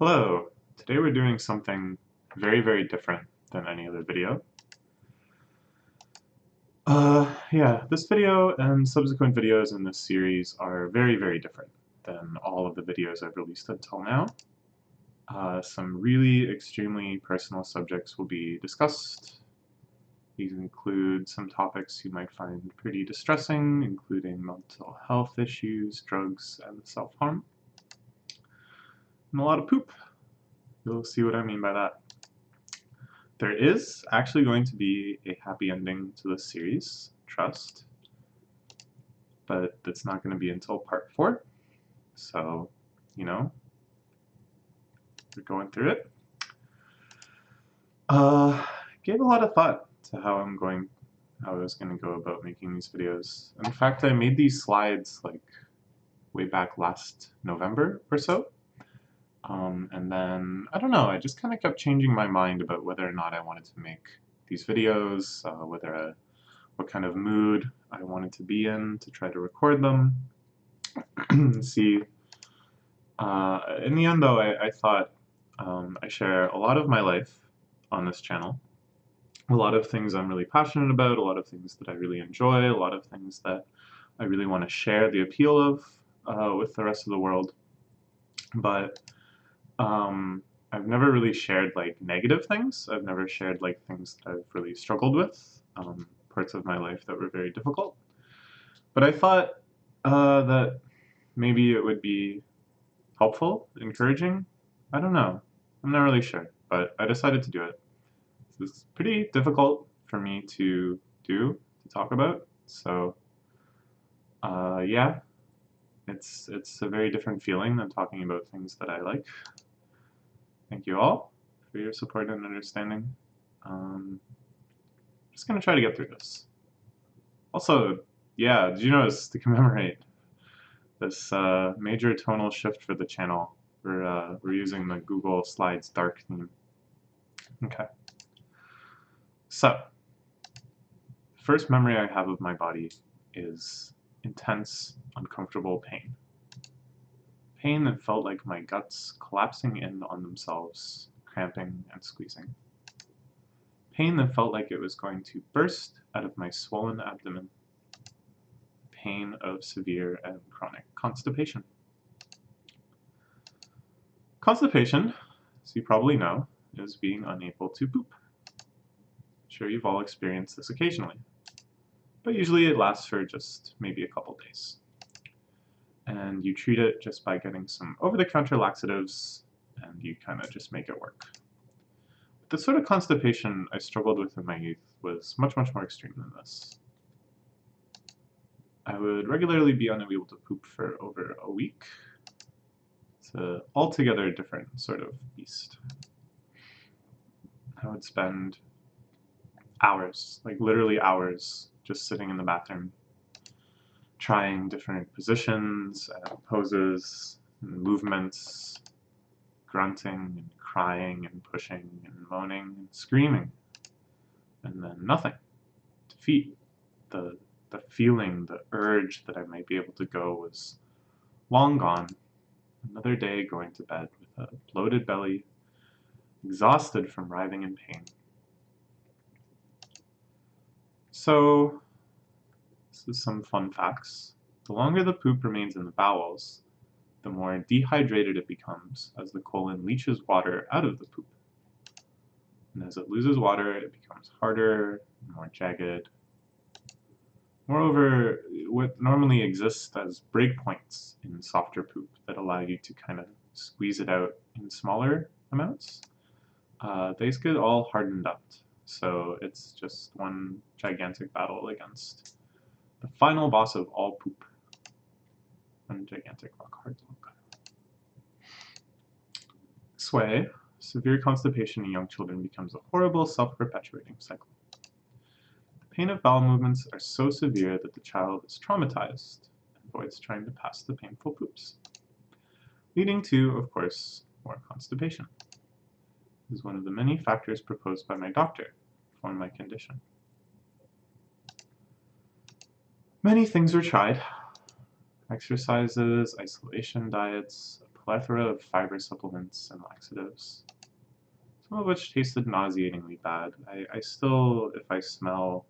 Hello! Today we're doing something very different than any other video. Yeah, this video and subsequent videos in this series are very different than all of the videos I've released until now. Some really extremely personal subjects will be discussed. These include some topics you might find pretty distressing, including mental health issues, drugs, and self-harm. And a lot of poop. You'll see what I mean by that. There is actually going to be a happy ending to this series, trust, but it's not going to be until part 4, so, you know, we're going through it. Gave a lot of thought to how I was going to go about making these videos. In fact, I made these slides like way back last November or so. And then, I don't know, I just kind of kept changing my mind about whether or not I wanted to make these videos, what kind of mood I wanted to be in to try to record them. See, in the end though, I thought I share a lot of my life on this channel, a lot of things I'm really passionate about, a lot of things that I really enjoy, a lot of things that I really want to share the appeal of with the rest of the world. But I've never really shared like negative things. I've never shared like things that I've really struggled with, parts of my life that were very difficult. But I thought that maybe it would be helpful, encouraging. I don't know. I'm not really sure, but I decided to do it. This is pretty difficult for me to talk about. So yeah, it's a very different feeling than talking about things that I like. Thank you all for your support and understanding. Just gonna try to get through this. Also, yeah, did you notice, to commemorate this major tonal shift for the channel, we're using the Google Slides dark theme. Okay. So, the first memory I have of my body is intense, uncomfortable pain. Pain that felt like my guts collapsing in on themselves, cramping and squeezing. Pain that felt like it was going to burst out of my swollen abdomen. Pain of severe and chronic constipation. Constipation, as you probably know, is being unable to poop. I'm sure you've all experienced this occasionally, but usually it lasts for just maybe a couple days. And you treat it just by getting some over-the-counter laxatives, and you kind of just make it work. But the sort of constipation I struggled with in my youth was much more extreme than this. I would regularly be unable to poop for over a week. It's an altogether different sort of beast. I would spend hours, like literally hours, just sitting in the bathroom, trying different positions and poses and movements, grunting and crying and pushing and moaning and screaming, and then nothing. Defeat. The feeling, the urge that I might be able to go was long gone. Another day going to bed with a bloated belly, exhausted from writhing in pain. So, this is some fun facts. The longer the poop remains in the bowels, the more dehydrated it becomes as the colon leaches water out of the poop. And as it loses water, it becomes harder, more jagged. Moreover, what normally exists as breakpoints in softer poop that allow you to kind of squeeze it out in smaller amounts, these get all hardened up. So it's just one gigantic battle against the final boss of all poop. One gigantic rock hard log. This way, severe constipation in young children becomes a horrible self-perpetuating cycle. The pain of bowel movements are so severe that the child is traumatized and avoids trying to pass the painful poops, leading to, of course, more constipation. This is one of the many factors proposed by my doctor for my condition. Many things were tried. Exercises, isolation diets, a plethora of fiber supplements and laxatives, some of which tasted nauseatingly bad. I still, if I smell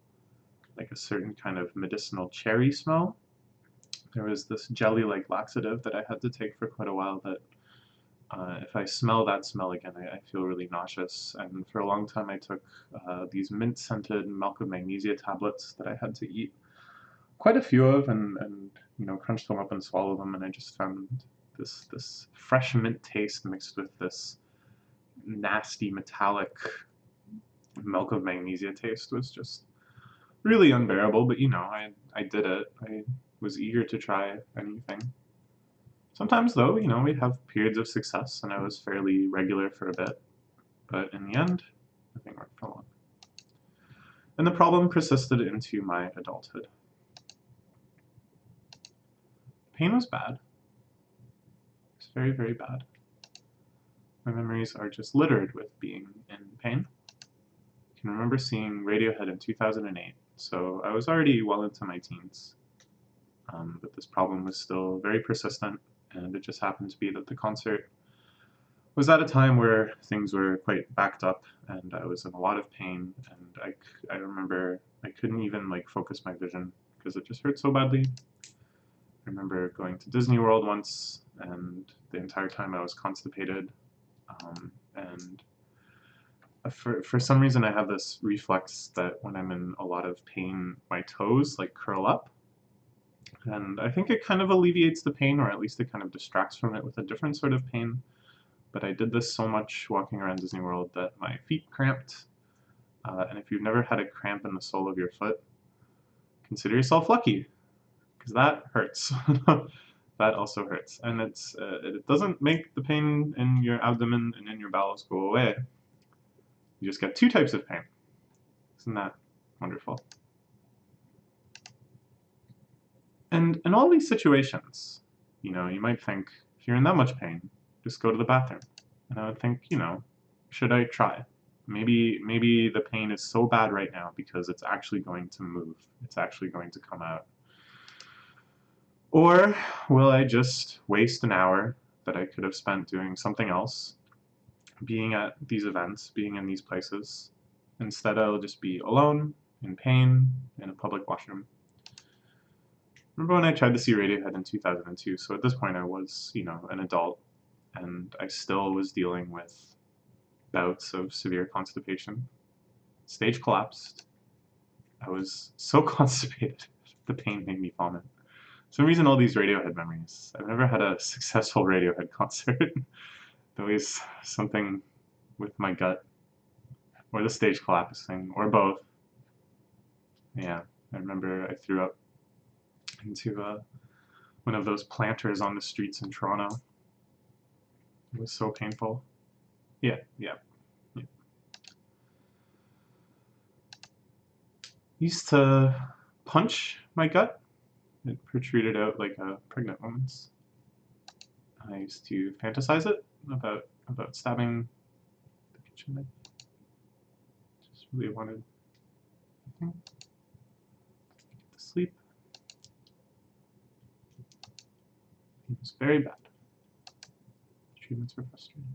like a certain kind of medicinal cherry smell, there was this jelly-like laxative that I had to take for quite a while that if I smell that smell again, I feel really nauseous. And for a long time I took these mint-scented milk of magnesia tablets that I had to eat quite a few of and you know, crunch them up and swallow them, and I just found this fresh mint taste mixed with this nasty metallic milk of magnesia taste was just really unbearable. But you know, I did it. I was eager to try anything. Sometimes though, you know, we'd have periods of success and I was fairly regular for a bit, but in the end, nothing worked for long. And the problem persisted into my adulthood. Pain was bad. It's very, very bad. My memories are just littered with being in pain. I can remember seeing Radiohead in 2008, so I was already well into my teens. But this problem was still very persistent, and it just happened to be that the concert was at a time where things were quite backed up, and I was in a lot of pain, and I remember I couldn't even like focus my vision because it just hurt so badly. I remember going to Disney World once, and the entire time I was constipated, and for some reason I have this reflex that when I'm in a lot of pain, my toes like curl up. And I think it kind of alleviates the pain, or at least it kind of distracts from it with a different sort of pain. But I did this so much walking around Disney World that my feet cramped. And if you've never had a cramp in the sole of your foot, consider yourself lucky, because that hurts. That also hurts. And it doesn't make the pain in your abdomen and in your bowels go away. You just get two types of pain. Isn't that wonderful? And in all these situations, you know, you might think, if you're in that much pain, just go to the bathroom. And I would think, you know, should I try? Maybe the pain is so bad right now because it's actually going to move. It's actually going to come out. Or will I just waste an hour that I could have spent doing something else, being at these events, being in these places? Instead, I'll just be alone, in pain, in a public washroom. Remember when I tried to see Radiohead in 2002, so at this point I was, you know, an adult, and I still was dealing with bouts of severe constipation. Stage collapsed. I was so constipated, the pain made me vomit. For some reason, all these Radiohead memories. I've never had a successful Radiohead concert. Always something with my gut, or the stage collapsing, or both. Yeah, I remember I threw up into one of those planters on the streets in Toronto. It was so painful. Yeah. Used to punch my gut. It protruded out like a pregnant woman's. I used to fantasize it about stabbing the kitchen knife. Just really wanted to sleep. It was very bad. Treatments were frustrating.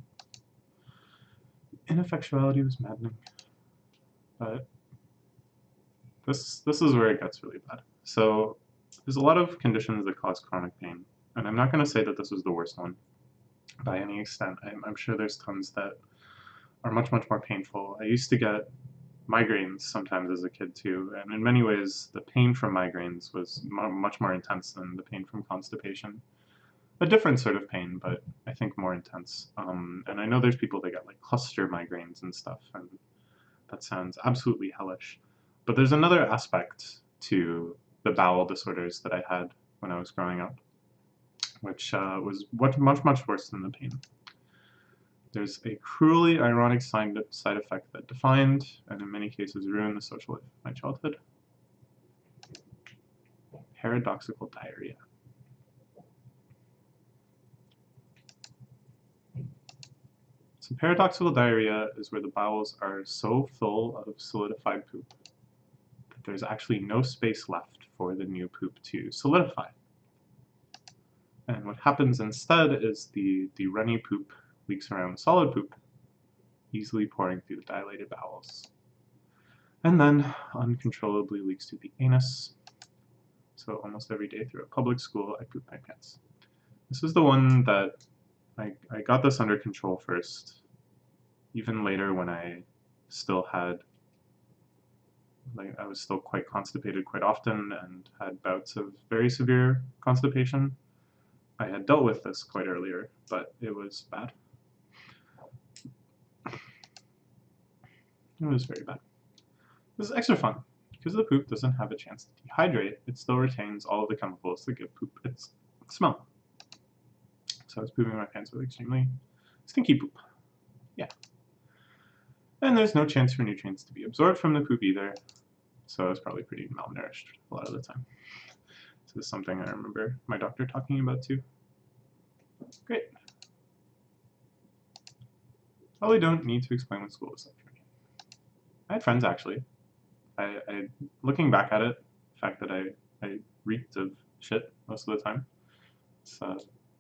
Ineffectuality was maddening. But this is where it gets really bad. So there's a lot of conditions that cause chronic pain, and I'm not going to say that this was the worst one by any extent. I'm sure there's tons that are much more painful. I used to get migraines sometimes as a kid too, and in many ways the pain from migraines was much more intense than the pain from constipation. A different sort of pain, but I think more intense. And I know there's people that get like cluster migraines and stuff, and that sounds absolutely hellish. But there's another aspect to the bowel disorders that I had when I was growing up, which was much worse than the pain. There's a cruelly ironic side effect that defined, and in many cases ruined, the social life of my childhood. Paradoxical diarrhea. So paradoxical diarrhea is where the bowels are so full of solidified poop that there's actually no space left for the new poop to solidify. And what happens instead is the runny poop leaks around the solid poop, easily pouring through the dilated bowels. And then uncontrollably leaks through the anus. So almost every day through a public school, I poop my pants. This is the one that I got this under control first. Even later when I still had, I was still quite constipated quite often and had bouts of very severe constipation. I had dealt with this quite earlier, but it was bad. It was very bad. This is extra fun. Because the poop doesn't have a chance to dehydrate, it still retains all of the chemicals that give poop its smell. So I was pooping my pants with extremely stinky poop. Yeah. And there's no chance for nutrients to be absorbed from the poop either, so I was probably pretty malnourished a lot of the time. So this is something I remember my doctor talking about too. Great. Probably don't need to explain what school is like for me. I had friends actually. Looking back at it, the fact that I reeked of shit most of the time, it's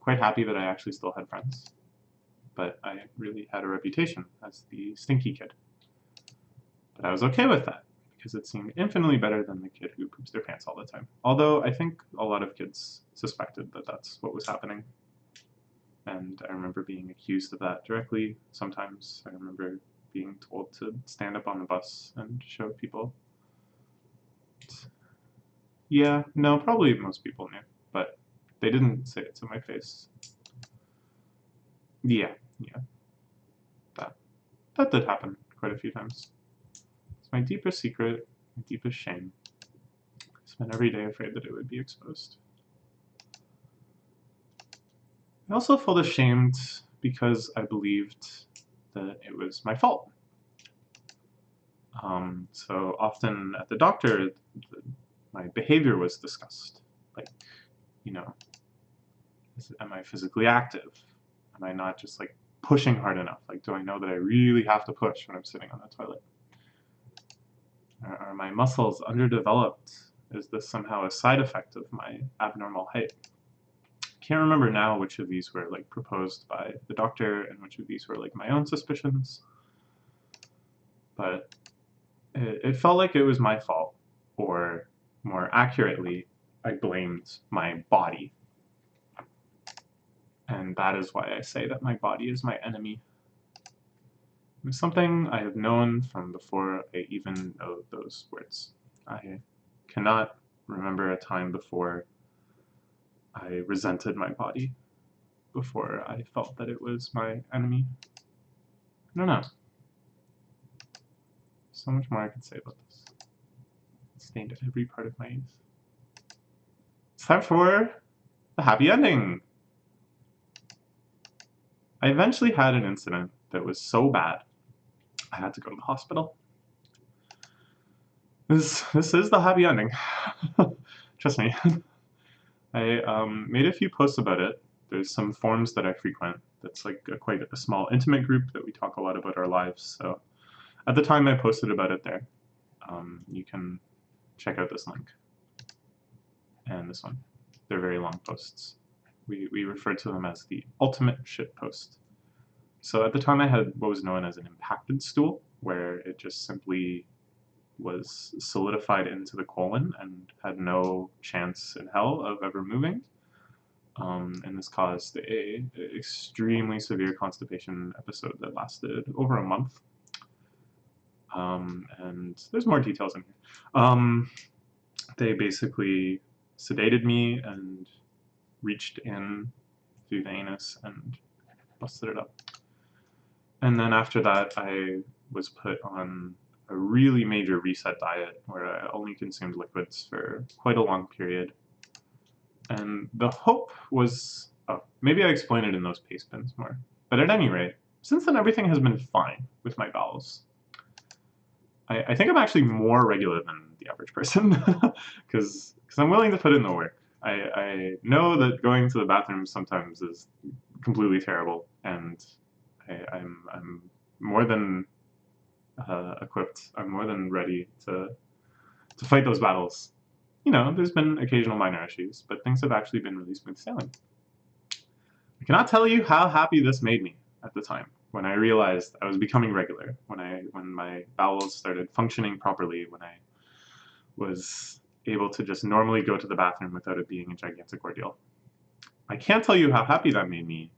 quite happy that I actually still had friends. But I really had a reputation as the stinky kid. But I was okay with that, because it seemed infinitely better than the kid who poops their pants all the time. Although I think a lot of kids suspected that that's what was happening. And I remember being accused of that directly sometimes. I remember being told to stand up on the bus and show people. Yeah, no, probably most people knew, but they didn't say it to my face. Yeah. That did happen quite a few times. It's my deepest secret, my deepest shame. I spent every day afraid that it would be exposed. I also felt ashamed because I believed that it was my fault. So often at the doctor, my behavior was discussed. Like, you know, am I physically active? Am I not just like pushing hard enough? Like, do I know that I really have to push when I'm sitting on the toilet? Are my muscles underdeveloped? Is this somehow a side effect of my abnormal height? Can't remember now which of these were like proposed by the doctor and which of these were like my own suspicions. But it felt like it was my fault, or more accurately, I blamed my body. And that is why I say that my body is my enemy. It's something I have known from before I even know those words. I cannot remember a time before I resented my body, before I felt that it was my enemy. I don't know. So much more I could say about this. It stained every part of my youth. It's time for the happy ending! I eventually had an incident that was so bad, I had to go to the hospital. This is the happy ending. Trust me. I made a few posts about it. There's some forums that I frequent that's like quite a small intimate group that we talk a lot about our lives. So at the time I posted about it there. You can check out this link and this one. They're very long posts. We refer to them as the ultimate shit post. So at the time I had what was known as an impacted stool, where it just simply was solidified into the colon and had no chance in hell of ever moving. And this caused a extremely severe constipation episode that lasted over a month. And there's more details in here. They basically sedated me and reached in through the anus and busted it up. And then after that, I was put on a really major reset diet where I only consumed liquids for quite a long period. And the hope was, oh, maybe I explain it in those paste bins more. But at any rate, since then everything has been fine with my bowels. I think I'm actually more regular than the average person, because I'm willing to put in the work. I know that going to the bathroom sometimes is completely terrible, and I'm more than equipped. I'm more than ready to fight those battles. You know, there's been occasional minor issues, but things have actually been really smooth sailing. cannot tell you how happy this made me at the time when I realized I was becoming regular, when my bowels started functioning properly, when I was able to just normally go to the bathroom without it being a gigantic ordeal. I can't tell you how happy that made me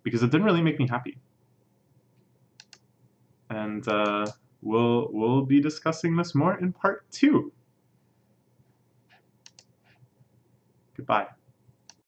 because it didn't really make me happy. And we'll be discussing this more in part 2. Goodbye.